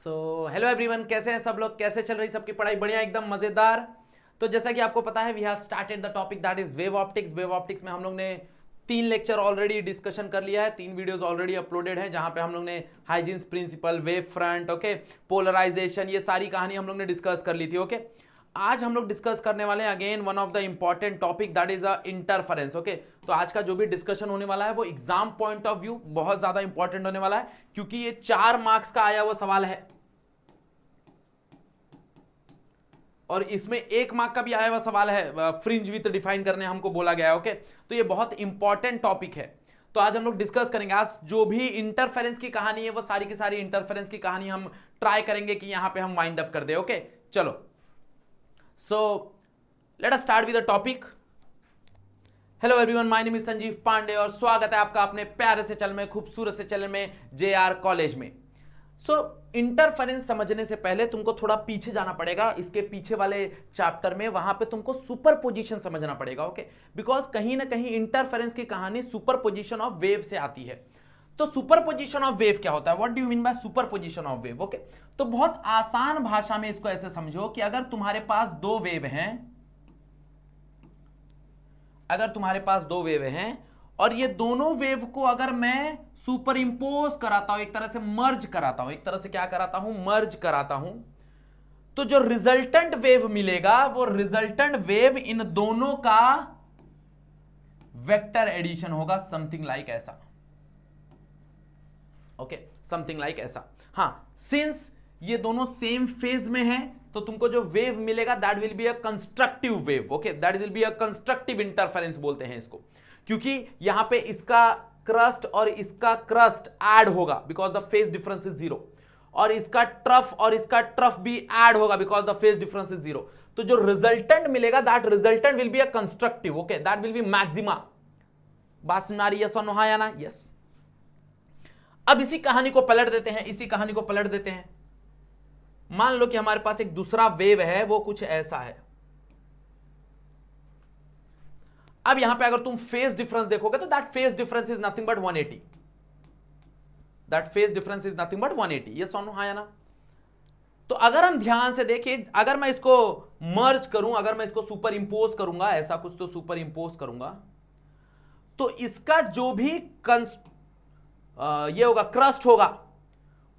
Hello everyone, कैसे हैं सब लोग? कैसे चल रही सबकी पढ़ाई? बढ़िया, एकदम मजेदार। तो जैसा कि आपको पता है, we have started the topic that is wave optics. Wave optics में हम लोग ने 3 लेक्चर ऑलरेडी डिस्कशन कर लिया है, 3 वीडियोस ऑलरेडी अपलोडेड है, जहां पे हम लोग ने Huygens principle, wave front, okay, polarization, ये सारी कहानी हम लोग ने डिस्कस कर ली थी। ओके, आज हम लोग डिस्कस करने वाले हैं again one of the important topic that is interference. Okay, तो आज का जो भी डिस्कशन होने वाला है वो एग्जाम पॉइंट ऑफ व्यू बहुत ज्यादा इंपॉर्टेंट होने वाला है, क्योंकि ये 4 मार्क्स का आया हुआ सवाल है और इसमें 1 मार्क का भी आया हुआ सवाल है। फ्रिंज विथ डिफाइन करने हमको बोला गया है। ओके, तो ये बहुत इंपॉर्टेंट टॉपिक है। तो आज हम लोग डिस्कस करेंगे। आज जो भी इंटरफेरेंस की कहानी है वो सारी की सारी इंटरफेरेंस की कहानी हम ट्राई करेंगे कि यहां पे हम वाइंड अप कर दे। ओके, चलो, so let us start with the topic. Hello everyone, my name is Sanjeev Pandey और स्वागत है आपका अपने प्यारे से चैनल में, खूबसूरत से चैनल में, जेआर कॉलेज में। इंटरफेरेंस समझने से पहले तुमको थोड़ा पीछे जाना पड़ेगा, इसके पीछे वाले चैप्टर में, वहां पे तुमको सुपरपोजिशन समझना पड़ेगा। ओके, बिकॉज कहीं ना कहीं इंटरफेरेंस की कहानी सुपरपोजिशन ऑफ वेव से आती है। तो सुपरपोजिशन ऑफ वेव क्या होता है? What do you mean by superposition of wave? Okay, तो बहुत आसान भाषा में इसको ऐसे समझो कि अगर तुम्हारे पास 2 वेव हैं, अगर तुम्हारे पास 2 वेव हैं और ये दोनों वेव को अगर मैं सुपर इंपोज कराता हूं, एक तरह से मर्ज कराता हूं, एक तरह से क्या कराता हूं? मर्ज कराता हूं, तो जो रिजल्टेंट वेव मिलेगा वो रिजल्टेंट वेव इन दोनों का वेक्टर एडिशन होगा, समथिंग लाइक ऐसा। ओके, समथिंग लाइक ऐसा। हां, सिंस ये दोनों सेम फेज में हैं तो तुमको जो वेव मिलेगा that will be a constructive wave. Okay, that will be a constructive interference बोलते हैं इसको, क्योंकि यहां पे इसका क्रस्ट और इसका क्रस्ट ऐड होगा because the phase difference is 0, और इसका ट्रफ और इसका ट्रफ भी ऐड होगा because the phase difference is 0। तो जो रिजल्टेंट मिलेगा that resultant will be a constructive. Okay, that will be maxima. बात सुन आ रही है? यस और नो? हाँ या ना? यस। अब इसी कहानी को पलट देते हैं, इसी कहानी को पलट देते हैं। मान लो कि हमारे पास एक दूसरा वेव है, वो कुछ ऐसा है। अब यहां पे अगर तुम फेज डिफरेंस देखोगे तो that phase difference is nothing but 180। That phase difference is nothing but 180। Yes और नो? हाँ या ना? तो अगर हम ध्यान से देखें, अगर मैं इसको मर्ज करूं, अगर मैं इसको सुपर इंपोज करूंगा, ऐसा कुछ तो सुपर इंपोज करूंगा, तो इसका जो भी ये होगा, क्रस्ट होगा,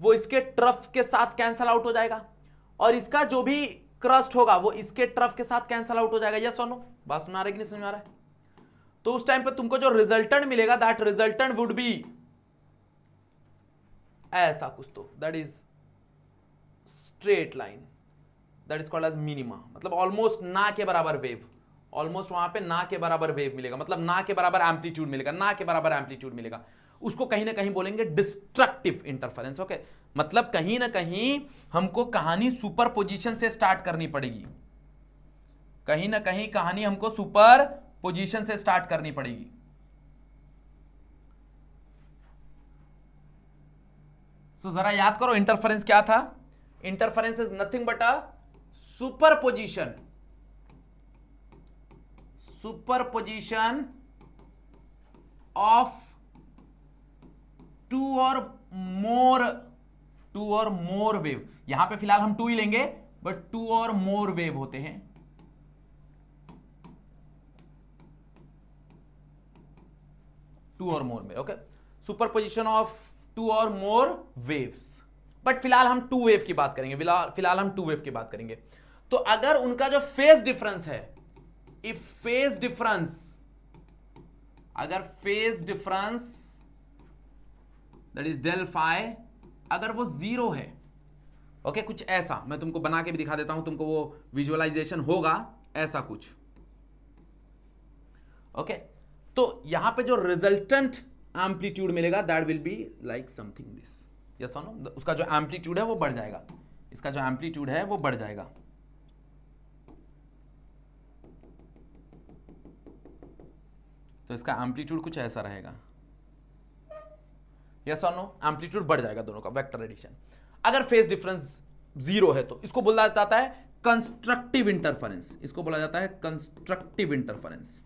वो इसके ट्रफ के साथ कैंसल आउट हो जाएगा, और इसका जो भी क्रस्ट होगा वो इसके ट्रफ के साथ कैंसल आउट हो जाएगा। यस और नो? बात समझ आ रहा है कि नहीं समझ आ रहा है? तो उस टाइम पे तुमको जो रिजल्टेंट मिलेगा दैट रिजल्टेंट वुड बी ऐसा कुछ, तो that is straight line, that is called as minima. मतलब ऑलमोस्ट ना के बराबर वेव, ऑलमोस्ट वहां पे ना के बराबर वेव मिलेगा, मतलब ना के बराबर एम्पलीट्यूड मिलेगा, ना के बराबर एम्पलीट्यूड मिलेगा। उसको कहीं ना कहीं बोलेंगे डिस्ट्रक्टिव इंटरफेरेंस। ओके, मतलब कहीं ना कहीं हमको कहानी सुपर पोजीशन से स्टार्ट करनी पड़ेगी, कहीं ना कहीं कहानी हमको सुपर पोजीशन से स्टार्ट करनी पड़ेगी। सो जरा याद करो, इंटरफेरेंस क्या था? Interference is nothing but a superposition, superposition of two or more wave. यहां पे फिलहाल हम 2 ही लेंगे, बट 2 और मोर वेव होते हैं। टू और मोर में, ओके, सुपरपोजिशन ऑफ 2 और मोर वेव्स। बट फिलहाल हम 2 वेव की बात करेंगे, फिलहाल हम 2 वेव की बात करेंगे। तो अगर उनका जो फेज डिफरेंस है, इफ फेज डिफरेंस, अगर phase difference that is del phi, अगर वो 0 है, ओके, कुछ ऐसा, मैं तुमको बना के भी दिखा देता हूं, तुमको वो विजुअलाइजेशन होगा ऐसा कुछ। ओके, तो यहां पे जो रिजल्टेंट एम्पलीट्यूड मिलेगा that will be like something this. Yes और नो? उसका जो एम्पलीट्यूड है वो बढ़ जाएगा, इसका जो एम्पलीट्यूड है वो बढ़ जाएगा। तो इसका एम्पलीट्यूड कुछ ऐसा रहेगा। यस और नो? एम्पलीट्यूड बढ़ जाएगा दोनों का, वेक्टर एडिशन। अगर फेज डिफरेंस 0 है तो इसको बोला जाता है कंस्ट्रक्टिव इंटरफेरेंस, इसको बोला जाता है constructive interference.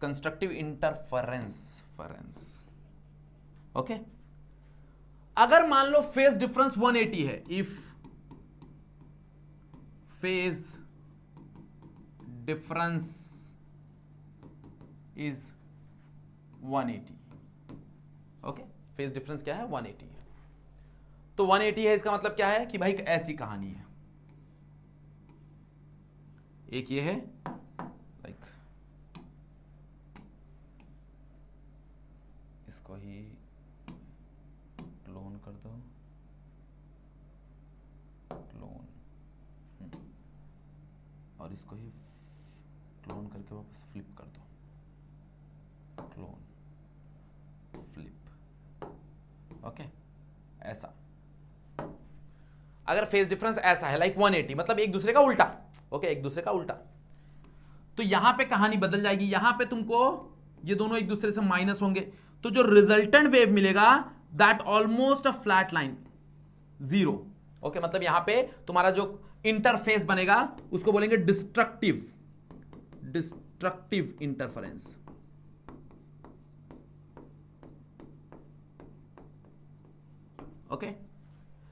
Constructive interference. Okay, अगर मान लो फेज डिफरेंस 180 है, if phase difference is 180, okay, phase difference क्या है 180 है, तो 180 है, इसका मतलब क्या है कि भाई ऐसी कहानी है, एक ये है, लाइक इसको ही क्लोन कर दो, क्लोन, और इसको ही क्लोन करके वापस फ्लिप कर दो, क्लोन फ्लिप, ओके, ऐसा। अगर फेज डिफरेंस ऐसा है लाइक 180, मतलब एक दूसरे का उल्टा, ओके, एक दूसरे का उल्टा, तो यहां पे कहानी बदल जाएगी, यहां पे तुमको ये दोनों एक दूसरे से माइनस होंगे, तो जो रिजल्टेंट वेव मिलेगा that almost a flat line, zero, okay, मतलब यहां पे तुम्हारा जो इंटरफेस बनेगा उसको बोलेंगे destructive interference, okay.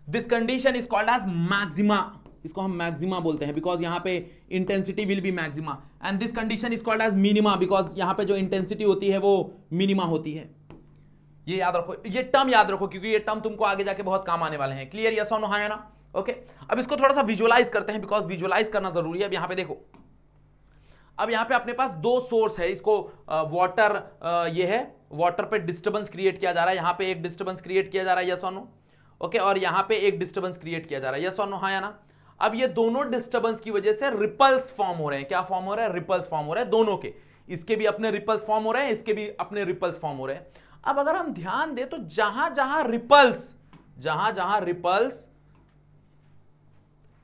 This condition is called as maxima, इसको हम मैक्सिमा बोलते हैं बिकॉज यहां पे intensity will be maxima, and this condition is called as minima because यहां पे जो इंटेंसिटी होती है वो मिनिमा होती है। ये याद रखो, ये टर्म याद रखो, क्योंकि ये टर्म तुमको आगे जाके बहुत काम आने वाले हैं। क्लियर, यस और नो, हाँ या ना? ओके, अब इसको थोड़ा सा विजुअलाइज करते हैं बिकॉज विजुअलाइज करना जरूरी है। अब यहां पे देखो, अब यहां पे अपने पास दो सोर्स है, इसको वाटर, ये है वाटर पे डिस्टर्बेंस क्रिएट किया जा रहा है, यहां पे एक डिस्टर्बेंस क्रिएट किया जा रहा है, यस और नो, ओके, और यहां पे एक डिस्टर्बेंस क्रिएट किया जा रहा है, यस और नो, हाँ या ना? अब ये दोनों डिस्टर्बेंस की वजह से रिपल्स फॉर्म हो रहे हैं। क्या फॉर्म हो रहा है? रिपल्स फॉर्म हो रहे हैं दोनों के, इसके भी अपने रिपल्स फॉर्म हो रहे हैं, इसके भी अपने रिपल्स फॉर्म हो रहे हैं। अब अगर हम ध्यान दें तो जहां जहां रिपल्स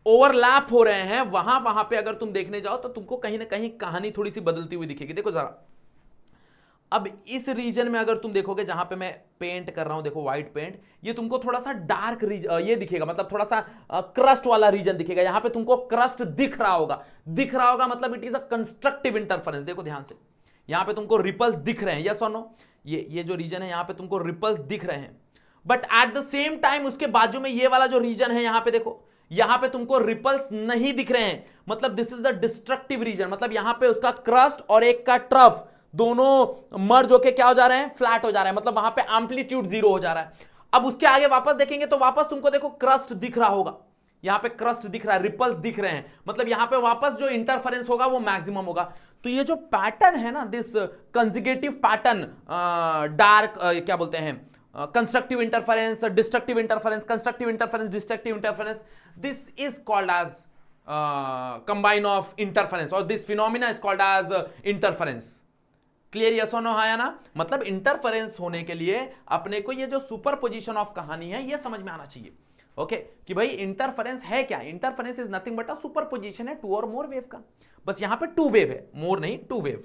ओवरलैप हो रहे हैं वहां पे अगर तुम देखने जाओ तो तुमको कहीं ना कहीं कहानी थोड़ी सी बदलती हुई दिखेगी। देखो जरा, अब इस रीजन में अगर तुम देखोगे जहां पे मैं पेंट कर रहा हूं, देखो व्हाइट पेंट, ये तुमको थोड़ा सा डार्क रीजन ये दिखेगा, मतलब थोड़ा सा क्रस्ट वाला रीजन दिखेगा। यहां पे तुमको क्रस्ट दिख रहा होगा, मतलब it is a constructive interference. देखो ध्यान से, यहां पे तुमको रिपल्स दिख रहे हैं, यस और नो? ये जो रीजन है यहां पे तुमको रिपल्स दिख रहे हैं, but at the same time उसके बाजू में ये वाला जो रीजन है यहां पे देखो, यहां पे तुमको रिपल्स नहीं दिख रहे हैं, मतलब this is the destructive region, मतलब यहां पे उसका क्रस्ट और एक का ट्रफ दोनों मर्ज होके क्या हो जा रहे हैं? फ्लैट हो जा रहे हैं, मतलब वहां पे एम्पलीट्यूड जीरो हो जा रहा है। अब उसके आगे वापस देखेंगे तो वापस तुमको देखो क्रस्ट दिख रहा होगा, यहां पे क्रस्ट दिख रहा है, रिपल्स दिख रहे हैं, मतलब यहां पे वापस जो इंटरफेरेंस होगा वो मैक्सिमम होगा। तो ये जो पैटर्न है ना, दिस कंसेक्यूटिव पैटर्न, डार्क क्या बोलते हैं, constructive interference, destructive interference, constructive interference, destructive interference, this is called as combine of interference, और this phenomena is called as interference. Clear, yes और नो, हाँ या ना? मतलब इंटरफेरेंस होने के लिए अपने को ये जो सुपरपोजिशन ऑफ कहानी है ये समझ में आना चाहिए, ओके, कि भाई इंटरफेरेंस है क्या? Interference is nothing but a superposition है टू और मोर वेव का, बस यहां पे टू वेव है, मोर नहीं, टू वेव।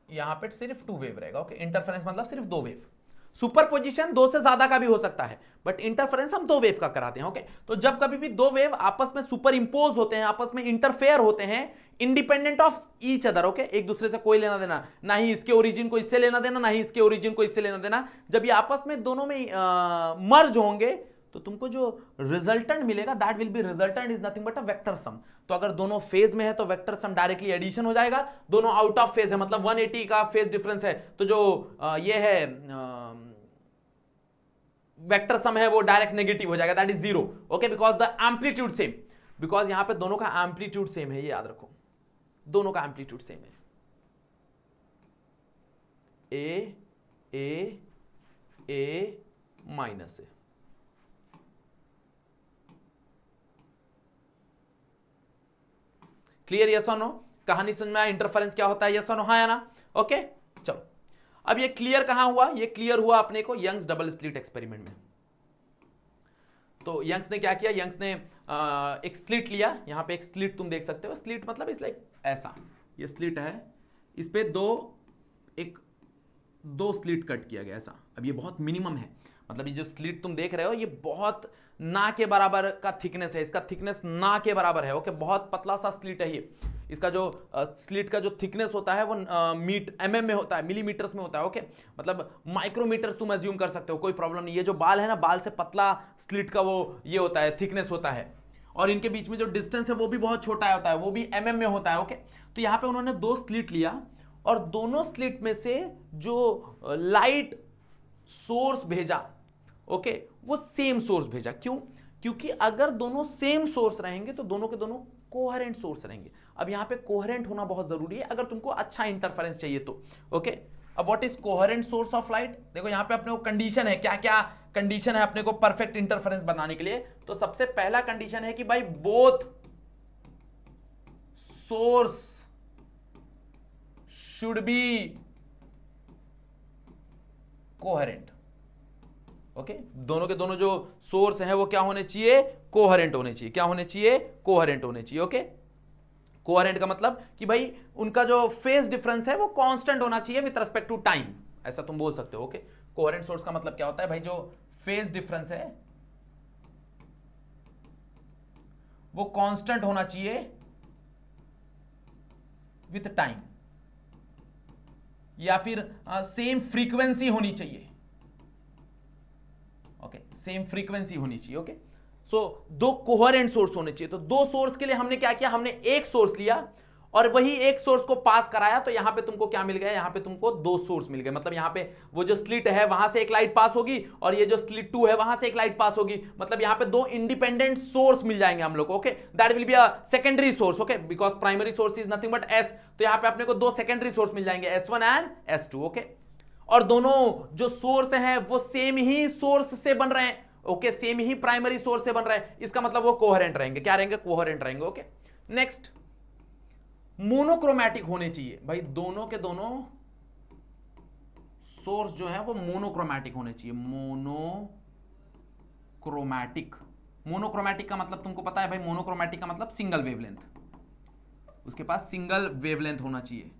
यहां पे सिर्फ टू वेव रहेगा, ओके। इंटरफेरेंस मतलब सिर्फ दो वेव, सुपरपोजिशन दो से ज्यादा का भी हो सकता है, बट इंटरफेरेंस हम दो वेव का कराते हैं, ओके। तो जब कभी भी दो वेव आपस में सुपर इंपोज होते हैं, आपस में इंटरफेयर होते हैं, independent of each other, okay, एक दूसरे से कोई लेना देना, ना ही इसके ओरिजिन को इससे लेना देना, ना ही इसके ओरिजिन को इससे लेना देना, जब ये आपस में दोनों में मर्ज होंगे तो तुमको जो रिजल्टेंट मिलेगा that will be, resultant is nothing but a vector sum. तो अगर दोनों फेज में है तो वेक्टर सम डायरेक्टली एडिशन हो जाएगा, दोनों आउट ऑफ फेज है, मतलब 180 का फेज डिफरेंस है, तो जो ये है वेक्टर सम है वो डायरेक्ट नेगेटिव हो जाएगा, that is zero, okay, because the amplitude same, because यहां पे दोनों का एम्पलीट्यूड सेम है, ये याद रखो, दोनों का एम्पलीट्यूड सेम है, ए माइनस ए। क्लियर, यस और नो? कहानी समझ में आया? इंटरफेरेंस क्या होता है, यस और नो, हाँ या ना? ओके, चलो, अब ये क्लियर कहां हुआ? ये क्लियर हुआ अपने को यंग्स डबल स्लिट एक्सपेरिमेंट में। तो यंग्स ने क्या किया? यंग्स ने एक स्लिट लिया, यहां पे एक स्लिट तुम देख सकते हो, स्लिट मतलब इस लाइक ऐसा, ये स्लिट है, इस पे दो स्लिट कट किया गया ऐसा। अब ये बहुत मिनिमम है, मतलब ये जो स्लिट तुम देख रहे हो ये बहुत ना के बराबर का थिकनेस है, इसका थिकनेस ना के बराबर है। ओके, बहुत पतला सा स्लिट है ये। इसका जो स्लिट का जो थिकनेस होता है वो mm में होता है, मिलीमीटर्स में होता है। ओके, मतलब माइक्रोमीटर्स तुम अज्यूम कर सकते हो, कोई प्रॉब्लम नहीं। ये जो बाल है ना, बाल से पतला स्लिट का वो ये होता है, थिकनेस होता है। और इनके बीच में जो डिस्टेंस है वो भी बहुत छोटा होता है, वो भी mm में होता है। ओके, तो यहां पे उन्होंने 2 स्लिट लिया और दोनों स्लिट में से जो लाइट सोर्स भेजा, ओके, वो सेम सोर्स भेजा। क्यों? क्योंकि अगर दोनों सेम सोर्स रहेंगे तो दोनों के दोनों कोहेरेंट सोर्स रहेंगे। अब यहां पे कोहेरेंट होना बहुत जरूरी है अगर तुमको अच्छा इंटरफेरेंस चाहिए तो। ओके, अब what is coherent source of light? देखो यहां पे अपने को कंडीशन है, क्या क्या कंडीशन है अपने को परफेक्ट इंटरफेरेंस बनाने के लिए। तो सबसे पहला कंडीशन है कि भाई both source should be coherent. Okay, दोनों के दोनों जो सोर्स हैं वो क्या होने चाहिए? कोहेरेंट होने चाहिए। क्या होने चाहिए? कोहेरेंट होने चाहिए। ओके, कोहेरेंट का मतलब कि भाई उनका जो फेज डिफरेंस है वो कांस्टेंट होना चाहिए विद रिस्पेक्ट टू टाइम, ऐसा तुम बोल सकते हो। ओके, कोहेरेंट सोर्स का मतलब क्या होता है भाई? जो फेज डिफरेंस है वो कांस्टेंट होना चाहिए विद टाइम, या फिर सेम फ्रीक्वेंसी होनी चाहिए। ओके, सेम फ्रीक्वेंसी होनी चाहिए। ओके, सो 2 कोहेरेंट सोर्स होने चाहिए। तो 2 सोर्स के लिए हमने क्या किया? हमने एक सोर्स लिया और वही एक सोर्स को पास कराया, तो यहां पे तुमको क्या मिल गया? यहां पे तुमको 2 सोर्स मिल गए। मतलब यहां पे वो जो स्लिट है वहां से एक लाइट पास होगी और ये जो स्लिट 2 है वहां से एक लाइट पास होगी। मतलब यहां पे 2 इंडिपेंडेंट सोर्स मिल जाएंगे हम लोग को। Okay, that will be a secondary source. Okay, because primary source is nothing but S, तो यहां पे अपने को 2 सेकेंडरी सोर्स मिल जाएंगे, S1 एंड S2। ओके, और दोनों जो सोर्स हैं वो सेम ही सोर्स से बन रहे हैं। ओके, सेम ही प्राइमरी सोर्स से बन रहा है, इसका मतलब वो कोहेरेंट रहेंगे। क्या रहेंगे? कोहेरेंट रहेंगे। ओके, नेक्स्ट, मोनोक्रोमैटिक होने चाहिए भाई। दोनों के दोनों सोर्स जो है वो मोनोक्रोमैटिक होने चाहिए। मोनोक्रोमैटिक, मोनोक्रोमैटिक का मतलब तुमको पता है भाई? मोनोक्रोमैटिक का मतलब सिंगल वेवलेंथ, उसके पास सिंगल वेवलेंथ होना चाहिए।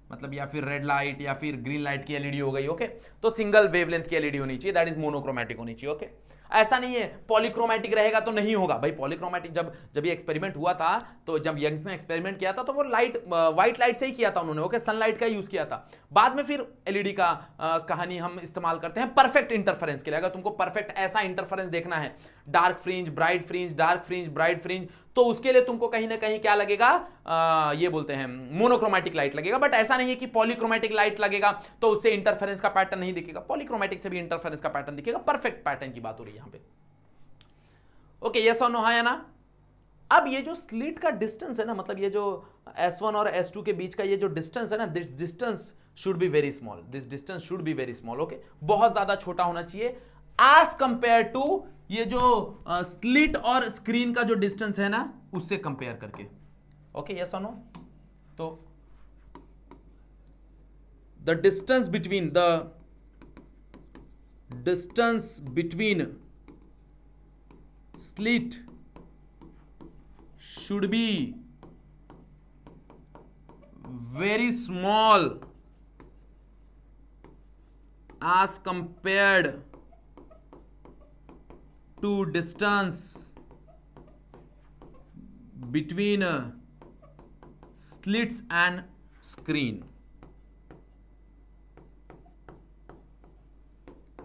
मतलब या फिर रेड लाइट या फिर ग्रीन लाइट की एलईडी हो गई। ओके, तो सिंगल वेवलेंथ की एलईडी होनी चाहिए, दैट इज मोनोक्रोमैटिक होनी चाहिए। ओके, ऐसा नहीं है पॉलीक्रोमैटिक रहेगा तो नहीं होगा भाई। पॉलीक्रोमैटिक जब ये एक्सपेरिमेंट हुआ था, तो जब यंग्स ने एक्सपेरिमेंट किया था तो वो लाइट व्हाइट लाइट से ही किया था उन्होंने। ओके, सनलाइट का यूज किया था। बाद में फिर एलईडी का कहानी हम इस्तेमाल करते हैं परफेक्ट इंटरफेरेंस के लिए। अगर तुमको परफेक्ट ऐसा इंटरफेरेंस देखना है, dark fringe, bright fringe, dark fringe, bright fringe, तो उसके लिए तुमको कहीं ना कहीं क्या लगेगा? ये बोलते हैं मोनोक्रोमैटिक लाइट लगेगा। बट ऐसा नहीं है कि पॉलीक्रोमैटिक लाइट लगेगा तो उससे इंटरफेरेंस का पैटर्न नहीं दिखेगा। पॉलीक्रोमैटिक से भी इंटरफेरेंस का पैटर्न दिखेगा। परफेक्ट पैटर्न की बात हो रही है यहां पे। ओके, यस और नो, हाँ या ना? अब ये जो स्लिट का डिस्टेंस है ना, मतलब ये जो S1 और S2 के बीच का ये जो डिस्टेंस है ना, this distance should be very small. This distance should be very small. Okay, बहुत ज्यादा छोटा होना चाहिए एज कंपेयर टू ये जो स्लिट और स्क्रीन का जो डिस्टेंस है ना, उससे कंपेयर करके। ओके, यस और नो? तो the distance between slit should be very small as compared to distance between slits and screen।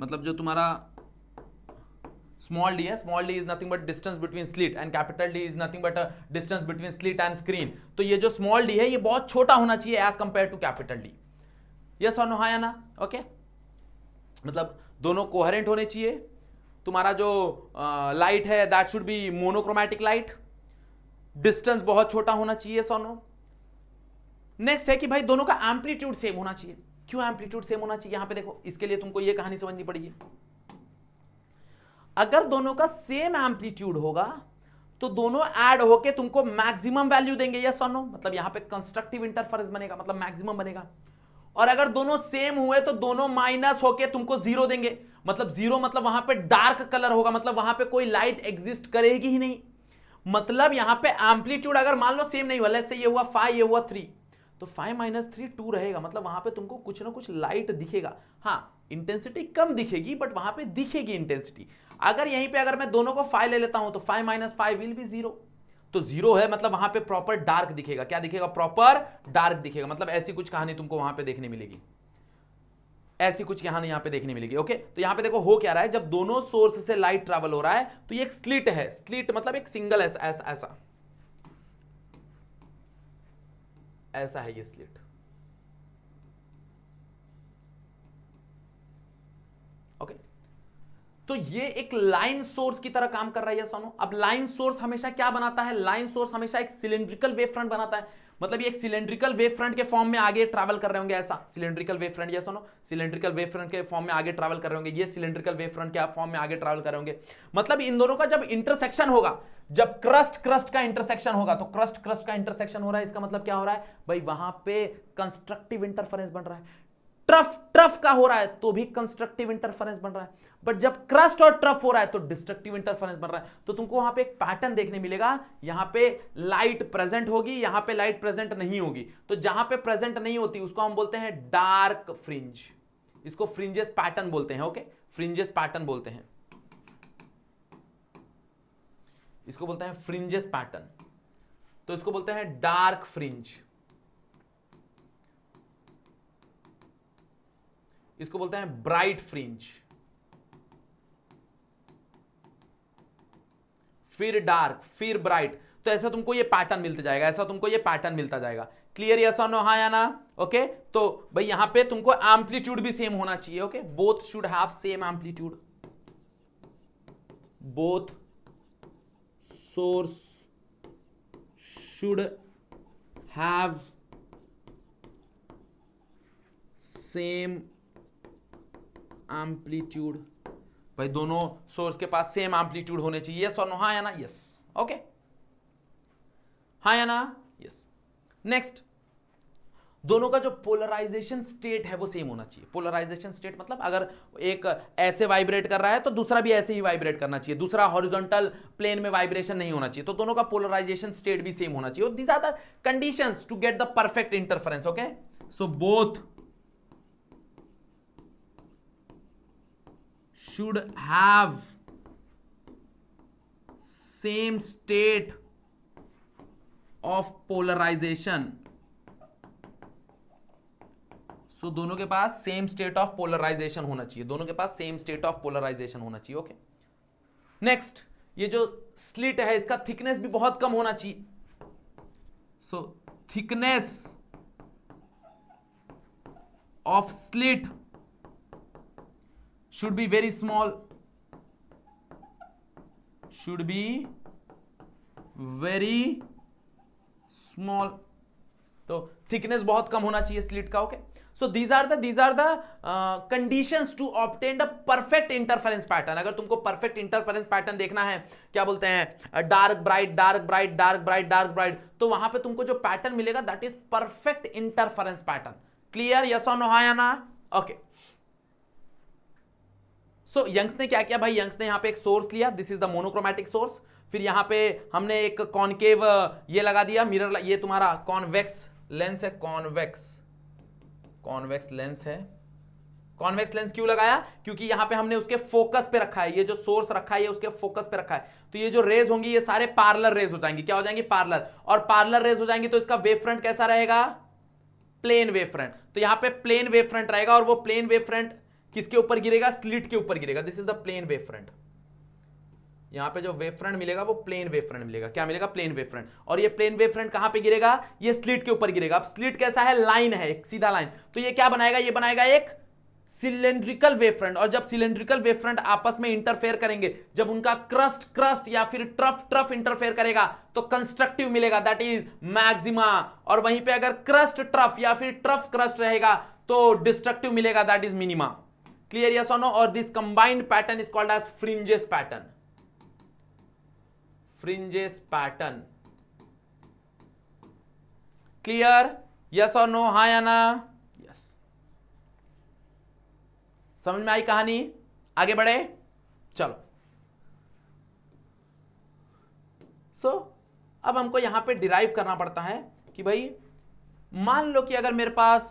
मतलब जो तुम्हारा स्मॉल डी है, small D is nothing but distance between slit, and capital D is nothing but distance between slit and screen. तो ये जो small D है ये बहुत छोटा होना चाहिए as compare to capital D. Yes और नो, हाँ या ना? ओके, मतलब दोनों कोहेरेंट होने चाहिए। तुम्हारा जो लाइट है that should be monochromatic light. Distance बहुत छोटा होना चाहिए। यस और नो? नेक्स्ट है कि भाई दोनों का एम्पलीट्यूड सेम होना चाहिए। क्यों एम्पलीट्यूड सेम होना चाहिए? यहां पे देखो, इसके लिए तुमको ये कहानी समझनी पड़ेगी। अगर दोनों का सेम एम्पलीट्यूड होगा तो दोनों ऐड होके तुमको मैक्सिमम वैल्यू देंगे। यस और नो? मतलब यहां पे कंस्ट्रक्टिव इंटरफेरेंस बनेगा, मतलब मैक्सिमम बनेगा। और अगर दोनों सेम हुए तो दोनों माइनस होके तुमको 0 देंगे। मतलब 0 मतलब वहां पे डार्क कलर होगा, मतलब वहां पे कोई लाइट एग्जिस्ट करेगी ही नहीं। मतलब यहां पे एम्पलीट्यूड अगर मान लो सेम नहीं हुआ, लेट्स से ये हुआ 5, ये हुआ 3, तो 5 - 3 2 रहेगा। मतलब वहां पे तुमको कुछ ना कुछ लाइट दिखेगा। हाँ, इंटेंसिटी कम दिखेगी बट वहां पे दिखेगी इंटेंसिटी। अगर यहीं पे अगर मैं दोनों को 5 ले लेता हूं तो 5 माइनस 5 विल बी 0, तो 0 है मतलब वहां पे प्रॉपर डार्क दिखेगा। क्या दिखेगा? प्रॉपर डार्क दिखेगा। मतलब ऐसी कुछ कहानी तुमको वहां पे देखने मिलेगी, ऐसी कुछ कहानी यहां पे देखने मिलेगी। ओके, तो यहां पे देखो हो क्या रहा है, जब दोनों सोर्स से लाइट ट्रैवल हो रहा है तो ये एक स्लिट है। स्लिट मतलब एक सिंगल ऐसा ऐसा है ये स्लिट। ओके, तो ये एक लाइन सोर्स की तरह काम कर रहा है सोनो। अब लाइन सोर्स हमेशा क्या बनाता है? लाइन सोर्स हमेशा एक सिलेंड्रिकल वेव फ्रंट बनाता है। मतलब ये एक सिलेंड्रिकल वेव फ्रंट के फॉर्म में आगे ट्रैवल कर रहे होंगे, ऐसा सिलेंड्रिकल वेव फ्रंट। ये सुनो, सिलेंड्रिकल वेव फ्रंट के फॉर्म में आगे ट्रैवल कर रहे होंगे, ये सिलेंड्रिकल वेव फ्रंट के फॉर्म में आगे ट्रैवल कर रहे होंगे। मतलब इन दोनों का जब इंटरसेक्शन होगा, जब क्रस्ट क्रस्ट का इंटरसेक्शन होगा, तो क्रस्ट क्रस्ट का इंटरसेक्शन हो रहा है, इसका मतलब क्या हो रहा है भाई? वहां पे कंस्ट्रक्टिव इंटरफेरेंस बन रहा है। ट्रफ ट्रफ का हो रहा है तो भी कंस्ट्रक्टिव इंटरफेरेंस बन रहा है, बट जब क्रस्ट और ट्रफ हो रहा है तो डिस्ट्रक्टिव इंटरफेरेंस बन रहा है। तो तुमको वहां पे एक पैटर्न देखने मिलेगा, यहां पे लाइट प्रेजेंट होगी, यहां पे लाइट प्रेजेंट नहीं होगी। तो जहां पे प्रेजेंट नहीं होती उसको हम बोलते हैं डार्क फ्रिंज, इसको फ्रिंजेस पैटर्न बोलते हैं। ओके, फ्रिंजेस पैटर्न बोलते हैं, इसको बोलते हैं फ्रिंजेस पैटर्न। तो इसको बोलते हैं डार्क फ्रिंज, इसको बोलते हैं ब्राइट फ्रिंज, फिर डार्क, फिर ब्राइट। तो ऐसा तुमको ये पैटर्न मिलता जाएगा, ऐसा तुमको ये पैटर्न मिलता जाएगा। क्लियर? यस और नो? हाँ या ना? ओके, तो भाई यहां पे तुमको एम्पलीट्यूड भी सेम होना चाहिए। Okay, both should have same amplitude, both source should have same amplitude. भाई दोनों सोर्स के पास सेम एम्पलीट्यूड होने चाहिए। यस और नो? हाँ या ना? यस। ओके, हाँ या ना? यस। नेक्स्ट, दोनों का जो पोलराइजेशन स्टेट है वो सेम होना चाहिए। पोलराइजेशन स्टेट मतलब अगर एक ऐसे वाइब्रेट कर रहा है तो दूसरा भी ऐसे ही वाइब्रेट करना चाहिए, दूसरा हॉरिजॉन्टल प्लेन में वाइब्रेशन नहीं होना चाहिए। तो दोनों का पोलराइजेशन स्टेट भी सेम होना चाहिए। These are the conditions to get the perfect interference. Okay, so both should have same state of polarization. So दोनों के पास सेम स्टेट ऑफ पोलराइजेशन होना चाहिए, दोनों के पास सेम स्टेट ऑफ पोलराइजेशन होना चाहिए। ओके, नेक्स्ट, ये जो स्लिट है इसका थिकनेस भी बहुत कम होना चाहिए। So thickness of slit should be very small, should be very small। तो थिकनेस बहुत कम होना चाहिए स्लिट का। Okay, so these are the conditions to obtain the perfect interference pattern। अगर तुमको परफेक्ट इंटरफेरेंस पैटर्न देखना है, क्या बोलते हैं, dark bright dark bright dark bright dark bright, तो वहां पे तुमको जो पैटर्न मिलेगा that is perfect interference pattern. Clear? Yes और नो? हाँ या ना? ओके, सो यंग्स ने क्या किया भाई? यंग्स ने यहां पे एक सोर्स लिया, this is the monochromatic source. फिर यहां पे हमने एक कॉनकेव ये लगा दिया मिरर, ये तुम्हारा कॉन्वेक्स लेंस है, कॉन्वेक्स लेंस है। कॉन्वेक्स लेंस क्यों लगाया? क्योंकि यहां पे हमने उसके फोकस पे रखा है, ये जो सोर्स रखा है ये उसके फोकस पे रखा है। तो ये जो रेज होंगी ये सारे पार्लर रेज हो जाएंगी। क्या हो जाएंगी? पार्लर। और पार्लर रेज हो जाएंगी तो इसका वेव फ्रंट कैसा रहेगा? Plane wave front. तो यहां पे प्लेन वेव फ्रंट रहेगा, और वो प्लेन वेव फ्रंट किसके ऊपर गिरेगा? स्लिट के ऊपर गिरेगा। This is the plane wave front. यहां पे जो वेव फ्रंट मिलेगा वो प्लेन वेव फ्रंट मिलेगा। क्या मिलेगा? Plane wave front. और ये प्लेन वेव फ्रंट कहां पे गिरेगा? ये स्लिट के ऊपर गिरेगा। अब स्लिट कैसा है? लाइन है, एक सीधा लाइन। तो ये क्या बनाएगा? ये बनाएगा एक सिलेंड्रिकल वेव फ्रंट। और जब सिलेंड्रिकल वेव फ्रंट आपस में इंटरफेयर करेंगे, जब उनका क्रस्ट या फिर ट्रफ इंटरफेयर करेगा तो कंस्ट्रक्टिव मिलेगा, दैट इज मैक्सिमा। और वहीं पे अगर क्रस्ट ट्रफ या फिर ट्रफ क्रस्ट रहेगा तो डिस्ट्रक्टिव मिलेगा, that is minima. Clear? Yes और नो? और this combined pattern is called as fringes pattern. Fringes pattern. Clear? Yes और नो? हाँ या ना? यस। समझ में आई कहानी? आगे बढ़े? चलो। अब हमको यहां पे डिराइव करना पड़ता है कि भाई मान लो कि अगर मेरे पास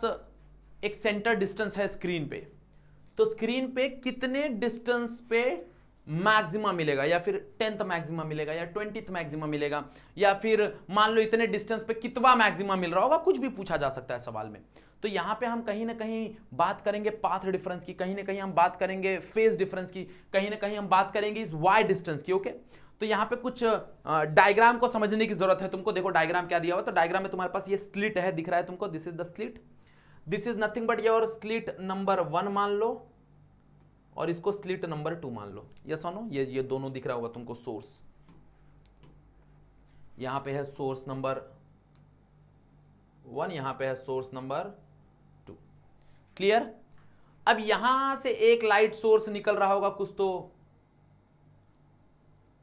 एक सेंटर डिस्टेंस है स्क्रीन पे, तो स्क्रीन पे कितने डिस्टेंस पे मैक्सिमा मिलेगा, या फिर 10th मैक्सिमा मिलेगा, या 20th मैक्सिमा मिलेगा, या फिर मान लो इतने डिस्टेंस पे कितना मैक्सिमा मिल रहा होगा, कुछ भी पूछा जा सकता है सवाल में। तो यहां पे हम कहीं ना कहीं बात करेंगे पाथ डिफरेंस की, कहीं ना कहीं हम बात करेंगे फेज डिफरेंस की, कहीं ना कहीं हम बात करेंगे इस वाई डिस्टेंस की। ओके, तो यहां पे कुछ डायग्राम को समझने की जरूरत है तुमको। देखो डायग्राम क्या दिया हुआ, तो डायग्राम में तुम्हारे पास ये स्लिट है, दिख रहा है तुमको, this is the slit, this is nothing but your slit number 1 मान लो, और इसको स्लिट नंबर 2 मान लो। यस और नो, ये दोनों दिख रहा होगा तुमको। सोर्स यहां पे है सोर्स नंबर 1, यहां पे है सोर्स नंबर 2। क्लियर? अब यहां से एक लाइट सोर्स निकल रहा होगा कुछ तो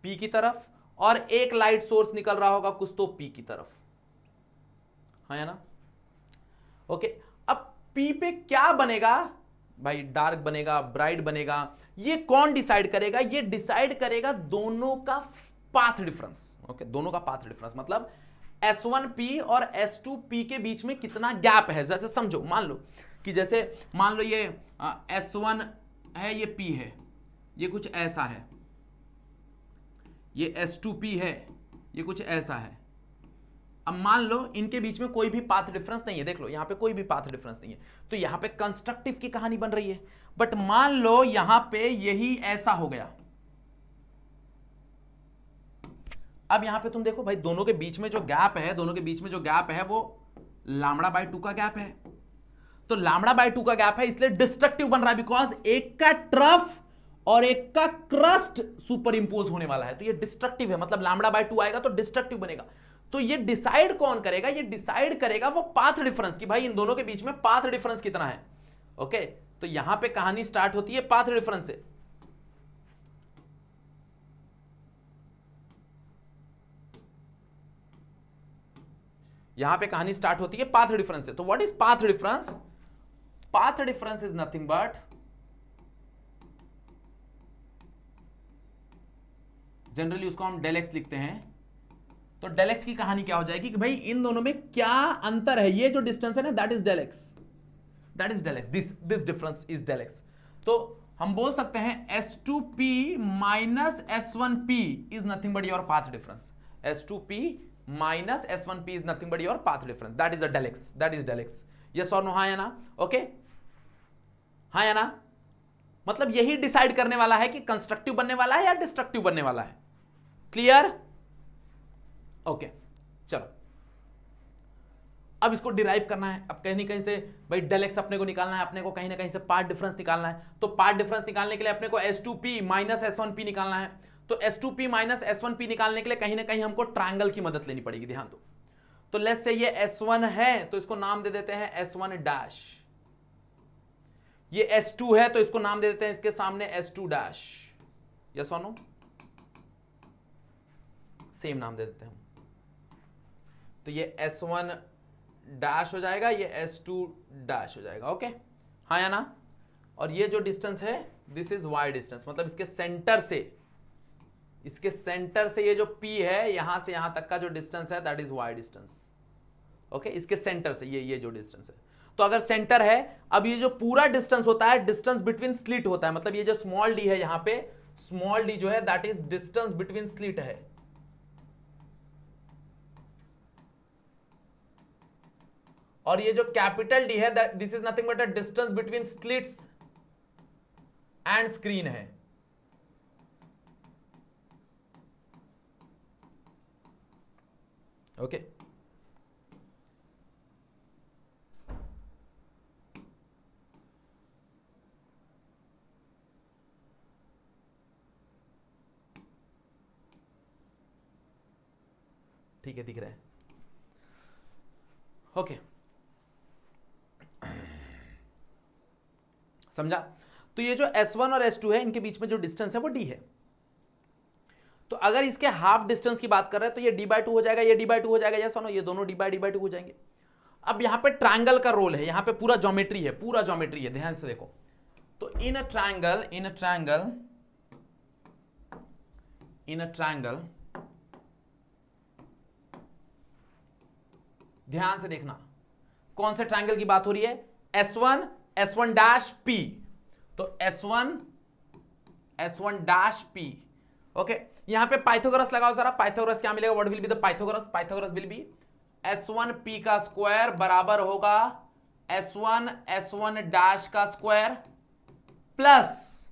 P की तरफ, और एक लाइट सोर्स निकल रहा होगा कुछ तो P की तरफ, है ना? ओके, अब P पे क्या बनेगा भाई? डार्क बनेगा, ब्राइट बनेगा, ये कौन डिसाइड करेगा? ये डिसाइड करेगा दोनों का पाथ डिफरेंस। ओके, दोनों का पाथ डिफरेंस मतलब S1P और S2P के बीच में कितना गैप है। जैसे समझो, मान लो कि जैसे मान लो ये S1 है, ये P है, ये कुछ ऐसा है, ये S2P है, ये कुछ ऐसा है। अब मान लो इनके बीच में कोई भी पाथ डिफरेंस नहीं है, देख लो यहां पे कोई भी पाथ डिफरेंस नहीं है, तो यहां पे कंस्ट्रक्टिव की कहानी बन रही है। बट मान लो यहां पे यही ऐसा हो गया। अब यहां पे तुम देखो भाई, दोनों के बीच में जो गैप है, दोनों के बीच में जो गैप है वो λ/2 का गैप है। तो λ/2 का गैप है, इसलिए डिस्ट्रक्टिव बन रहा है, बिकॉज एक का ट्रफ और एक का क्रस्ट सुपर इंपोज होने वाला है, तो ये डिस्ट्रक्टिव है। मतलब λ/2 आएगा तो डिस्ट्रक्टिव बनेगा। तो ये डिसाइड कौन करेगा? ये डिसाइड करेगा वो पाथ डिफरेंस की, भाई इन दोनों के बीच में पाथ डिफरेंस कितना है। ओके, तो यहां पे कहानी स्टार्ट होती है पाथ डिफरेंस से। यहां पे कहानी स्टार्ट होती है पाथ डिफरेंस से। तो what is path difference? Path difference is nothing but, generally उसको हम डेल एक्स लिखते हैं। तो डेल एक्स की कहानी क्या हो जाएगी कि भाई इन दोनों में क्या अंतर है, ये जो डिस्टेंस है ना, that is del X, that is del X, this difference is del X. तो हम बोल सकते हैं S2P minus S1P is nothing but your path difference. S2P minus S1P is nothing but your path difference, that is a del X, that is del X. Yes और no? हाँ या ना? Okay, हाँ या ना? मतलब यही डिसाइड करने वाला है कि कंस्ट्रक्टिव बनने वाला है या डिस्ट्रक्टिव बनने वाला है। क्लियर? ओके, चलो अब इसको डिराइव करना है। अब कहीं ना कहीं से भाई डेल एक्स अपने को निकालना है, अपने को कहीं ना कहीं से पार्ट डिफरेंस निकालना है। तो पार्ट डिफरेंस निकालने के लिए अपने को S2P माइनस S1P निकालना है। तो S2P माइनस S1P निकालने के लिए कहीं ना कहीं हमको ट्रायंगल की मदद लेनी पड़ेगी। ध्यान दो, तो लेट्स से ये S1 है, तो इसको नाम दे देते हैं S1 डैश। ये S2 है, तो इसको नाम दे देते हैं इसके सामने S2 डैश। यस और नो? सेम नाम दे देते हैं हम। तो ये S1 डैश हो जाएगा, ये S2 डैश हो जाएगा। ओके, हाँ या ना? और ये जो डिस्टेंस है, दिस इज y डिस्टेंस, मतलब इसके सेंटर से ये जो P है, यहां से यहां तक का जो डिस्टेंस है, that is y distance. Okay, इसके सेंटर से ये जो डिस्टेंस है। तो अगर सेंटर है, अब ये जो पूरा डिस्टेंस होता है, डिस्टेंस बिटवीन स्लिट होता है। मतलब ये जो स्मॉल d है यहां पे, स्मॉल d जो है that is distance between slit है। और ये जो कैपिटल D है, this is nothing but a distance between slits and screen है। ओके, ठीक है, दिख रहा है। ओके, समझा? तो ये जो S1 और S2 है, इनके बीच में जो डिस्टेंस है वो D है। तो अगर इसके हाफ डिस्टेंस की बात कर रहे हैं तो ये d/2 हो जाएगा, ये d/2 हो जाएगा। यस और नो? ये दोनों d/2 हो जाएंगे। अब यहां पे ट्रायंगल का रोल है, यहां पे पूरा ज्योमेट्री है, पूरा ज्योमेट्री है, ध्यान से देखो। तो इन अ ट्रायंगल ध्यान से देखना, कौन से ट्रायंगल की बात हो रही है? S1 S1 dash P। तो S1 डैश P। ओके, यहां पे पाइथागोरस लगाओ जरा, पाइथागोरस क्या मिलेगा, what will be the Pythagoras, Pythagoras will be S1P का स्क्वायर बराबर होगा S1 डैश का स्क्वायर प्लस,